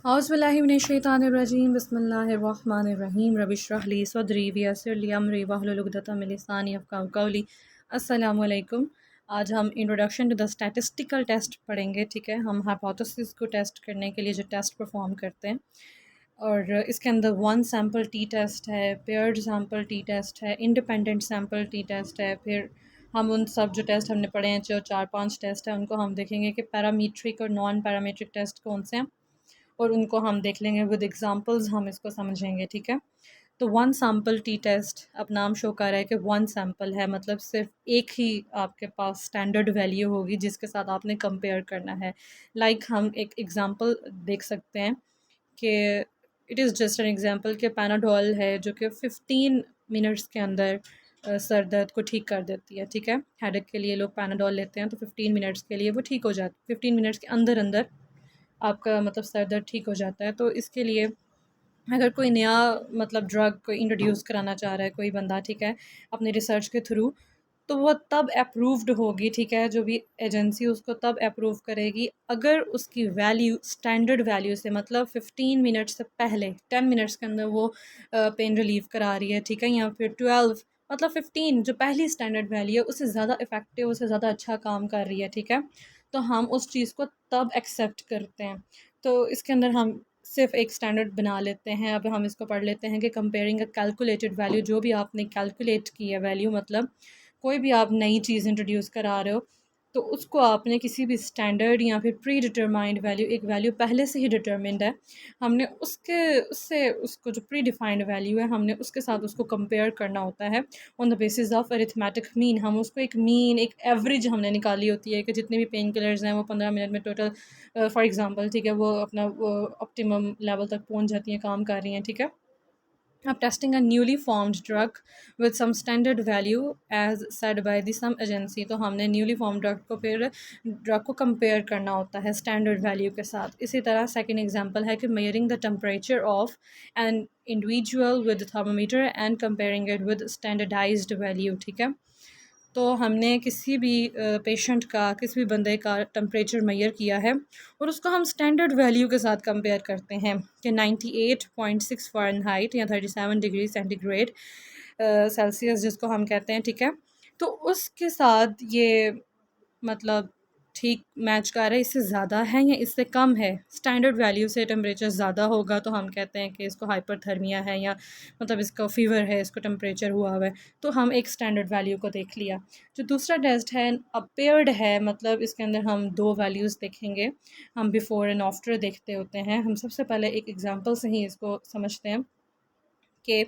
औज़ुबिल्लाहिमिनश्शैतानिर्रजीम बिस्मिल्लाहिर्रहमानिर्रहीम रबिश्रह ली सदरी वयस्सिर ली अमरी वहलुल उक़दतम मिन लिसानी यफ़क़हू क़ौली। अस्सलामु अलैकुम। आज हम introduction to the statistical test पढ़ेंगे। ठीक है, हम हाइपोथेसिस को टेस्ट करने के लिए जो टेस्ट परफॉर्म करते हैं, और इसके अंदर वन सैम्पल टी टेस्ट है, पेयर्ड सैम्पल टी टेस्ट है, इंडिपेंडेंट सैम्पल टी टेस्ट है। फिर हम उन सब जो टेस्ट हमने पढ़े हैं, जो 4-5 टेस्ट हैं, उनको हम देखेंगे कि पैरामीट्रिक और नॉन पैरामीट्रिक टेस्ट कौन से हैं, और उनको हम देख लेंगे विद एग्जांपल्स, हम इसको समझेंगे। ठीक है, तो वन सैम्पल टी टेस्ट, अब नाम शो कर रहा है कि वन सैम्पल है, मतलब सिर्फ एक ही आपके पास स्टैंडर्ड वैल्यू होगी जिसके साथ आपने कंपेयर करना है। हम एक एग्जांपल देख सकते हैं कि it is just an example कि पैनाडोल है जो कि 15 मिनट्स के अंदर सर दर्द को ठीक कर देती है। ठीक है, हेडेक के लिए लोग पैनाडोल लेते हैं तो 15 मिनट्स के लिए वो ठीक हो जाती है, 15 मिनट्स के अंदर अंदर आपका मतलब सर दर्द ठीक हो जाता है। तो इसके लिए अगर कोई नया मतलब ड्रग को इंट्रोड्यूस कराना चाह रहा है कोई बंदा, ठीक है, अपनी रिसर्च के थ्रू, तो वो तब अप्रूव्ड होगी। ठीक है, जो भी एजेंसी उसको तब अप्रूव करेगी अगर उसकी वैल्यू स्टैंडर्ड वैल्यू से, मतलब 15 मिनट से पहले 10 मिनट्स के अंदर वो पेन रिलीव करा रही है। ठीक है, या फिर 12, मतलब 15 जो पहली स्टैंडर्ड वैल्यू है उससे ज़्यादा इफ़ेक्टिव, उससे ज़्यादा अच्छा काम कर रही है। ठीक है, तो हम उस चीज़ को तब एक्सेप्ट करते हैं। तो इसके अंदर हम सिर्फ एक स्टैंडर्ड बना लेते हैं। अब हम इसको पढ़ लेते हैं कि कंपेयरिंग अ कैलकुलेटेड वैल्यू, जो भी आपने कैलकुलेट की है वैल्यू, मतलब कोई भी आप नई चीज़ इंट्रोड्यूस करा रहे हो तो उसको आपने किसी भी स्टैंडर्ड या फिर प्री डिटरमाइंड वैल्यू, एक वैल्यू पहले से ही डिटरमिंड है, हमने उसके उससे उसको जो प्री डिफाइंड वैल्यू है हमने उसके साथ उसको कंपेयर करना होता है on the basis of arithmetic mean. हम उसको एक मीन, एक एवरेज हमने निकाली होती है कि जितने भी पेन किलर्स हैं वो 15 मिनट में टोटल, फॉर एग्जांपल, ठीक है, वो अपना वो ऑप्टिमम लेवल तक पहुंच जाती हैं, काम कर रही हैं। ठीक है, अब testing a newly formed drug with some standard value as said by the some agency. तो हमने न्यूली फॉर्म ड्रग को फिर ड्रग को कंपेयर करना होता है स्टैंडर्ड वैल्यू के साथ। इसी तरह सेकंड एग्जांपल है कि measuring the temperature of an individual with thermometer and comparing it with standardized value. ठीक है, तो हमने किसी भी पेशेंट का, किसी भी बंदे का टेम्परेचर मेजर किया है और उसको हम स्टैंडर्ड वैल्यू के साथ कंपेयर करते हैं कि 98.6 फ़ारेनहाइट या 37 डिग्री सेंटीग्रेड सेल्सियस जिसको हम कहते हैं। ठीक है, तो उसके साथ ये मतलब ठीक मैच कर रहा है, इससे ज़्यादा है या इससे कम है, स्टैंडर्ड वैल्यू से टेम्परेचर ज़्यादा होगा तो हम कहते हैं कि इसको हाइपरथर्मिया है, या मतलब इसका फ़ीवर है, इसको टेम्परेचर हुआ हुआ है। तो हम एक स्टैंडर्ड वैल्यू को देख लिया। जो दूसरा टेस्ट है अपेयर्ड है, मतलब इसके अंदर हम दो वैल्यूज़ देखेंगे, हम बिफ़ोर एंड आफ्टर देखते होते हैं। हम सबसे पहले एक एग्जांपल से ही इसको समझते हैं कि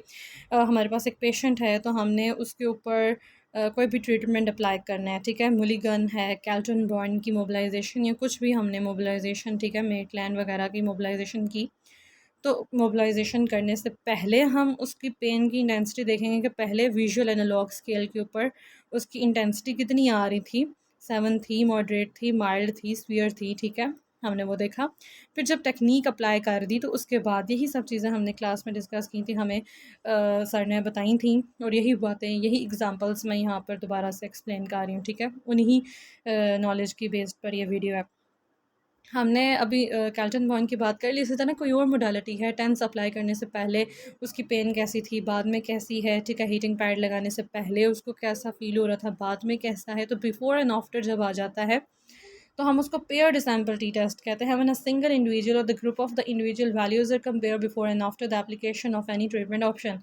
हमारे पास एक पेशेंट है तो हमने उसके ऊपर कोई भी ट्रीटमेंट अप्लाई करना है। ठीक है, मुलिगन है, कैल्टन बॉर्न की मोबिलाइजेशन या कुछ भी हमने मोबिलाइजेशन, ठीक है, मेटलैंड वगैरह की मोबिलाइजेशन की। तो मोबिलाइजेशन करने से पहले हम उसकी पेन की इंटेंसिटी देखेंगे कि पहले विजुअल एनालॉग स्केल के ऊपर उसकी इंटेंसिटी कितनी आ रही थी, 7 थी, मॉडरेट थी, माइल्ड थी, सीवियर थी। ठीक है, हमने वो देखा। फिर जब टेक्निक अप्लाई कर दी तो उसके बाद यही सब चीज़ें हमने क्लास में डिस्कस की थी, हमें सर ने बताई थी, और यही बातें, यही एग्जांपल्स मैं यहाँ पर दोबारा से एक्सप्लेन कर रही हूँ। ठीक है, उन्हीं नॉलेज की बेस पर ये वीडियो है। हमने अभी कैल्टन बॉर्न की बात कर ली, इसी तरह कोई और मोडालिटी है, टेंस अप्लाई करने से पहले उसकी पेन कैसी थी, बाद में कैसी है। ठीक है, हीटिंग पैड लगाने से पहले उसको कैसा फ़ील हो रहा था, बाद में कैसा है। तो बिफ़ोर एंड आफ्टर जब आ जाता है तो हम उसको पेयर्ड सैम्पल टी टेस्ट कहते हैं। व्हेन अ सिंगल इंडिविजुअल और the group of the individual values are compare before and after the application of any treatment option.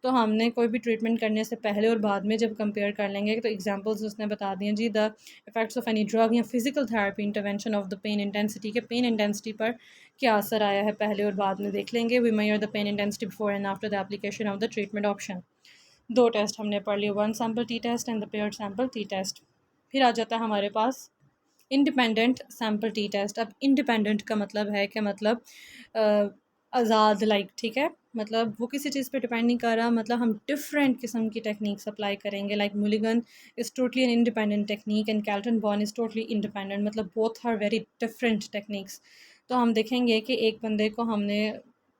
तो हमने कोई भी ट्रीटमेंट करने से पहले और बाद में जब कंपेयर कर लेंगे तो एग्जांपल्स उसने बता दिए जी, the effects of any drug या physical therapy intervention of the pain intensity के पेन इंटेंसिटी पर क्या असर आया है पहले और बाद में देख लेंगे। We measure the pain intensity before and after the application of the treatment option. दो टेस्ट हमने पढ़ लिए, one sample T test and the paired sample T test. फिर आ जाता है हमारे पास इंडिपेंडेंट सैम्पल टी टेस्ट। अब इंडिपेंडेंट का मतलब है कि मतलब आज़ाद, लाइक, ठीक है, मतलब वो किसी चीज़ पे डिपेंड नहीं कर रहा, मतलब हम डिफरेंट किस्म की टेक्निक्स अप्लाई करेंगे। Like Mulligan is totally an independent technique and Kaltenborn is totally independent, मतलब both are very different techniques. तो हम देखेंगे कि एक बंदे को हमने,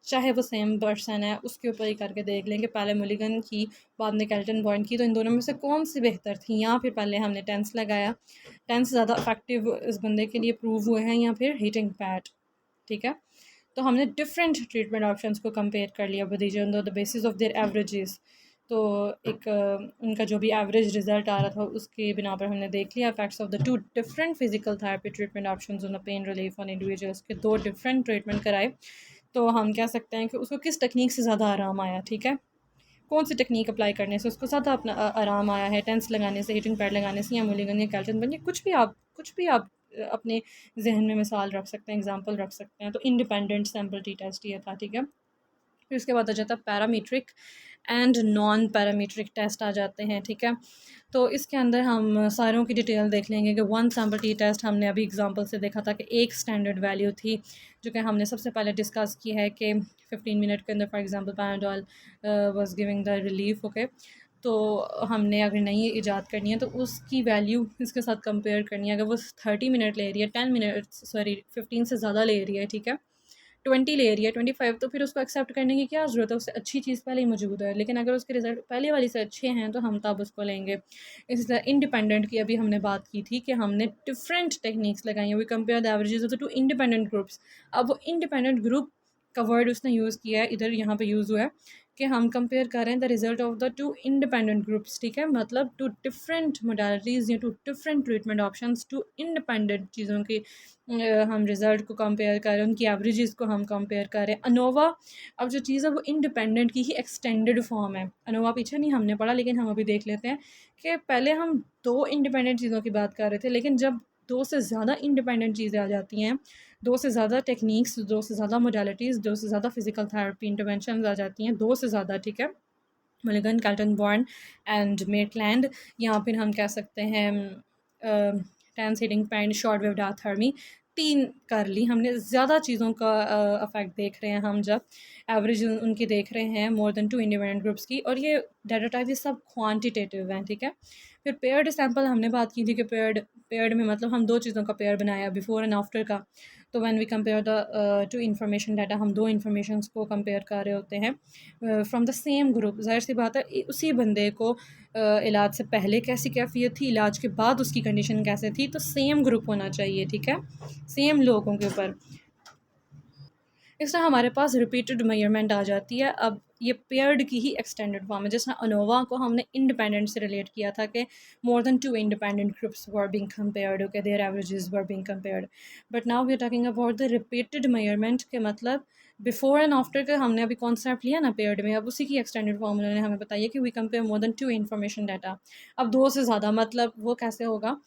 चाहे वो सेम पर्सन है, उसके ऊपर ही करके देख लेंगे, पहले मुलिगन की, बाद में कैल्टन बॉर्न की, तो इन दोनों में से कौन सी बेहतर थी, या फिर पहले हमने टेंस लगाया, टेंस ज़्यादा इफेक्टिव इस बंदे के लिए प्रूव हुए हैं, या फिर हीटिंग पैड। ठीक है, तो हमने डिफरेंट ट्रीटमेंट ऑप्शंस को कंपेयर कर लिया बदीजे on the basis of their averages. तो एक उनका जो भी एवरेज रिजल्ट आ रहा था उसके बिना पर हमने देख लिया effects of the to different physical therapy treatment options on the pain relief on individuals के दो डिफरेंट ट्रीटमेंट कराए। तो हम कह सकते हैं कि उसको किस टेक्निक से ज़्यादा आराम आया, ठीक है, कौन सी टेक्निक अप्लाई करने से उसको ज़्यादा अपना आराम आया है, टेंस लगाने से, हीटिंग पैड लगाने से, या मुलीगन या कैल्टन बन, कुछ भी आप अपने जहन में मिसाल रख सकते हैं, एग्जांपल रख सकते हैं। तो इंडिपेंडेंट सैम्पल टी टेस्ट ये था, ठीक है। फिर उसके बाद आ जाता है parametric and non parametric test आ जाते हैं, ठीक है। तो इसके अंदर हम सारों की डिटेल देख लेंगे कि वन सैम्पल टी टेस्ट हमने अभी एग्जांपल से देखा था कि एक स्टैंडर्ड वैल्यू थी, जो कि हमने सबसे पहले डिस्कस की है कि 15 मिनट के अंदर for example paradol was giving the relief, okay. तो हमने अगर नई ईजाद करनी है तो उसकी वैल्यू इसके साथ कंपेयर करनी है। अगर वो 30 मिनट ले रही है, 10 मिनट सॉरी 15 से ज़्यादा ले रही है, ठीक है, 20 ले रही है, 25, तो फिर उसको एक्सेप्ट करने की क्या ज़रूरत है, उससे अच्छी चीज़ पहले ही मौजूद है। लेकिन अगर उसके रिज़ल्ट पहले वाली से अच्छे हैं तो हम तब उसको लेंगे। इसी तरह इंडिपेंडेंट की अभी हमने बात की थी कि हमने डिफरेंट टेक्निक्स लगाई हैं। We compare the averages of the two independent groups. अब वो इंडिपेंडेंट ग्रुप का वर्ड उसने यूज़ किया है, इधर यहाँ पे यूज़ हुआ है कि हम कंपेयर कर रहे हैं the result of the two independent groups, ठीक है, मतलब टू डिफरेंट मोडालिटीज़ या two different treatment options, two independent चीज़ों की हम रिज़ल्ट को कंपेयर कर रहे हैं, उनकी एवरेजेस को हम कंपेयर कर रहे हैं। अनोवा अब जो चीज़ है वो इंडिपेंडेंट की ही एक्सटेंडेड फॉर्म है। अनोवा पीछे नहीं हमने पढ़ा, लेकिन हम अभी देख लेते हैं कि पहले हम दो इंडिपेंडेंट चीज़ों की बात कर रहे थे, लेकिन जब दो से ज़्यादा इंडिपेंडेंट चीज़ें आ जाती हैं, दो से ज़्यादा टेक्निक्स, दो से ज़्यादा मोडालिटीज़, दो से ज़्यादा फिजिकल थेरेपी इंटरवेंशन आ जाती हैं, दो से ज़्यादा, ठीक है, Mulligan, Kaltenborn and Maitland, या फिर हम कह सकते हैं TENS heating pan, short wave diathermy, 3 कर ली हमने। ज़्यादा चीज़ों का इफेक्ट देख रहे हैं हम जब एवरेज उनकी देख रहे हैं मोर देन 2 इंडिपेंडेंट ग्रुप्स की, और ये डाटा टाइप ये सब क्वांटिटेटिव हैं, ठीक है। फिर पेयर्ड सैंपल हमने बात की थी कि पेयर्ड पेयर्ड में मतलब हम दो चीज़ों का पेयर बनाया, बिफोर एंड आफ्टर का। तो when we compare the two information data, हम दो इन्फॉर्मेशंस को कंपेयर कर रहे होते हैं फ्रॉम द सेम ग्रुप। ज़ाहिर सी बात है उसी बंदे को इलाज से पहले कैसी कैफियत थी, इलाज के बाद उसकी कंडीशन कैसे थी, तो सेम ग्रुप होना चाहिए, ठीक है, सेम लोगों के ऊपर। इस तरह हमारे पास रिपीटेड मेजरमेंट आ जाती है। अब ये पेयर्ड की ही एक्सटेंडेड फॉर्म है। जैसे अनोवा को हमने इंडिपेंडेंट से रिलेट किया था कि more than 2 independent groups were being compared, okay, their averages were being compared. But now we are talking about the repeated measurement के मतलब बिफोर एंड आफ्टर का हमने अभी कॉन्सेप्ट लिया ना पेयर्ड में, अब उसी की एक्सटेंडेड फॉर्म उन्होंने हमें बताइए कि we compare more than 2 information data. अब दो से ज़्यादा मतलब वो कैसे होगा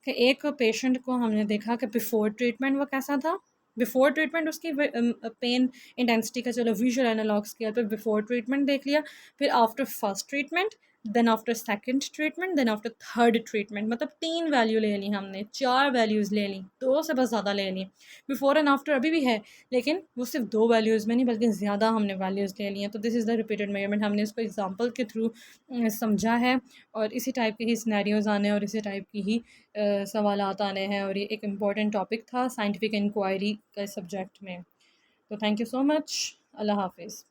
कि एक पेशेंट को हमने देखा कि बिफोर ट्रीटमेंट वो कैसा था, बिफोर ट्रीटमेंट उसकी पेन इंटेंसिटी का चलो विजुअल एनालॉग स्केल पर बिफोर ट्रीटमेंट देख लिया, फिर after first treatment, then after second treatment, then after third treatment, मतलब 3 वैल्यू ले ली हमने, 4 वैल्यूज़ ले ली, दो से बस ज़्यादा ले ली। बिफोर एंड आफ्टर अभी भी है, लेकिन वो सिर्फ 2 वैल्यूज़ में नहीं बल्कि ज़्यादा हमने वैल्यूज़ ले ली हैं। तो this is the repeated measurement. हमने इसको एग्जाम्पल के थ्रू समझा है, और इसी टाइप के ही सिनेरियोज़ आने और इसी टाइप की ही सवालात आने हैं, और ये एक इम्पॉर्टेंट टॉपिक था साइंटिफिक इंक्वायरी के सब्जेक्ट में। तो थैंक यू सो मच। अल्लाह हाफिज़।